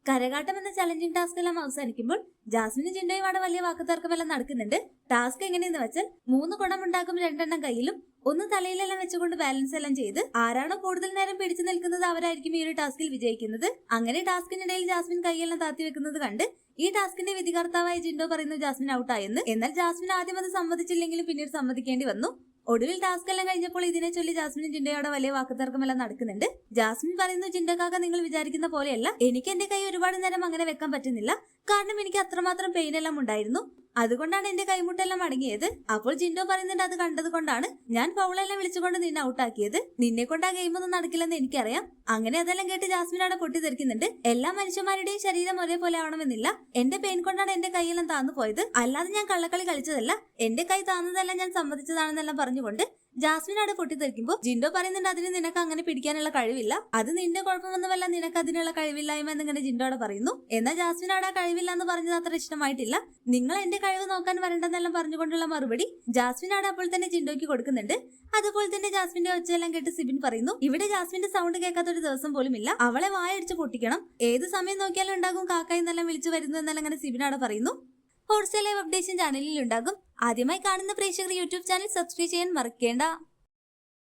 കരകാട്ടം എന്ന challenging task എല്ലാം അവസാനിക്കുമ്പോൾ ജാസ്മിനും ജിൻഡോയും അവിടെ വലിയ വാക്കുതർക്കമെല്ലാം നടക്കുന്നുണ്ട്. ടാസ്ക് എങ്ങനെയെന്ന് വെച്ചാൽ 3 കുടം ഉണ്ടാക്കും, 2 കയ്യിലും 1 തലയിലെല്ലാം വെച്ചുകൊണ്ട് ബാലൻസ് എല്ലാം ചെയ്ത് ആരാണോ കൂടുതൽ നേരം പിടിച്ചു നിൽക്കുന്നത് അവരായിരിക്കും ഈ ഒരു ടാസ്കിൽ വിജയിക്കുന്നത്. അങ്ങനെ ടാസ്കിനിടയിൽ ജാസ്മിൻ കൈയെല്ലാം താത്തി വെക്കുന്നത് കണ്ട് ഈ ടാസ്കിന്റെ വിധികർത്താവായ ജിൻഡോ പറയുന്നു ജാസ്മിൻ ഔട്ടായെന്ന്. എന്നാൽ ജാസ്മിൻ ആദ്യം അത് സമ്മതിച്ചില്ലെങ്കിലും പിന്നീട് സമ്മതിക്കേണ്ടി വന്നു. ഒടുവിൽ ടാസ്ക് എല്ലാം കഴിഞ്ഞപ്പോൾ ഇതിനെ ചൊല്ലി ജാസ്മിനും ജിൻഡോയോടെ വലിയ വാക്കുതർക്കമെല്ലാം നടക്കുന്നുണ്ട്. ജാസ്മിൻ പറയുന്നു, ജിൻഡോ കാക്ക നിങ്ങൾ വിചാരിക്കുന്ന പോലെയല്ല, എനിക്ക് എന്റെ കൈ ഒരുപാട് നേരം അങ്ങനെ വെക്കാൻ പറ്റുന്നില്ല, കാരണം എനിക്ക് അത്രമാത്രം പെയിൻ എല്ലാം ഉണ്ടായിരുന്നു, അതുകൊണ്ടാണ് എന്റെ കൈമുട്ടെല്ലാം അടങ്ങിയത്. അപ്പോൾ ജിൻഡോ പറയുന്നുണ്ട്, അത് കണ്ടത് കൊണ്ടാണ് ഞാൻ ഫൗളെല്ലാം വിളിച്ചുകൊണ്ട് നിന്നെ ഔട്ടാക്കിയത്, നിന്നെ കൊണ്ട് ആ ഗെയിം ഒന്നും നടക്കില്ലെന്ന് എനിക്കറിയാം. അങ്ങനെ അതെല്ലാം കേട്ട് ജാസ്മിൻ അവിടെ പൊട്ടിത്തെറിക്കുന്നുണ്ട്. എല്ലാ മനുഷ്യന്മാരുടെയും ശരീരം ഒരേപോലെ ആവണമെന്നില്ല, എന്റെ പെയിൻ കൊണ്ടാണ് എന്റെ കൈയെല്ലാം താന്നു പോയത്, അല്ലാതെ ഞാൻ കള്ളക്കളി കളിച്ചതല്ല, എന്റെ കൈ താന്നതെല്ലാം ഞാൻ സമ്മതിച്ചതാണെന്നെല്ലാം പറഞ്ഞുകൊണ്ട് ജാസ്മിൻ അവിടെ പൊട്ടിത്തെറിക്കുമ്പോൾ ജിൻഡോ പറയുന്നുണ്ട്, അതിന് നിനക്ക് അങ്ങനെ പിടിക്കാനുള്ള കഴിവില്ല, അത് നിന്റെ കുഴപ്പമൊന്നുമല്ല, നിനക്ക് അതിനുള്ള കഴിവില്ലായ്മ എന്നിങ്ങനെ ജിൻഡോ അവിടെ പറയുന്നു. എന്നാൽ ജാസ്മിൻ അവിടെ കഴിവില്ല എന്ന് പറഞ്ഞത് അത്ര ഇഷ്ടമായിട്ടില്ല. നിങ്ങൾ എന്റെ കഴിവ് നോക്കാൻ വരണ്ടെന്നെല്ലാം പറഞ്ഞുകൊണ്ടുള്ള മറുപടി ജാസ്മിൻ അവിടെ അപ്പോൾ തന്നെ ജിൻഡോയ്ക്ക് കൊടുക്കുന്നുണ്ട്. അതുപോലെ തന്നെ ജാസ്മിന്റെ ഒച്ചയെല്ലാം കേട്ട് സിബിൻ പറയുന്നു, ഇവിടെ ജാസ്മിന്റെ സൗണ്ട് കേൾക്കാത്ത ഒരു ദിവസം പോലും ഇല്ല, അവളെ വായടിച്ച് പൊട്ടിക്കണം, ഏത് സമയം നോക്കിയാലും ഉണ്ടാകും കാക്ക എന്നെല്ലാം വിളിച്ചു വരുന്നു എന്നെല്ലാം അങ്ങനെ സിബിൻ അവിടെ പറയുന്നു. ഹോട്ട്സ്റ്റാർ ലൈവ് അപ്ഡേഷൻ ചാനലിൽ ഉണ്ടാകും. ആദ്യമായി കാണുന്ന പ്രേക്ഷകർ യൂട്യൂബ് ചാനൽ സബ്സ്ക്രൈബ് ചെയ്യാൻ മറക്കേണ്ട.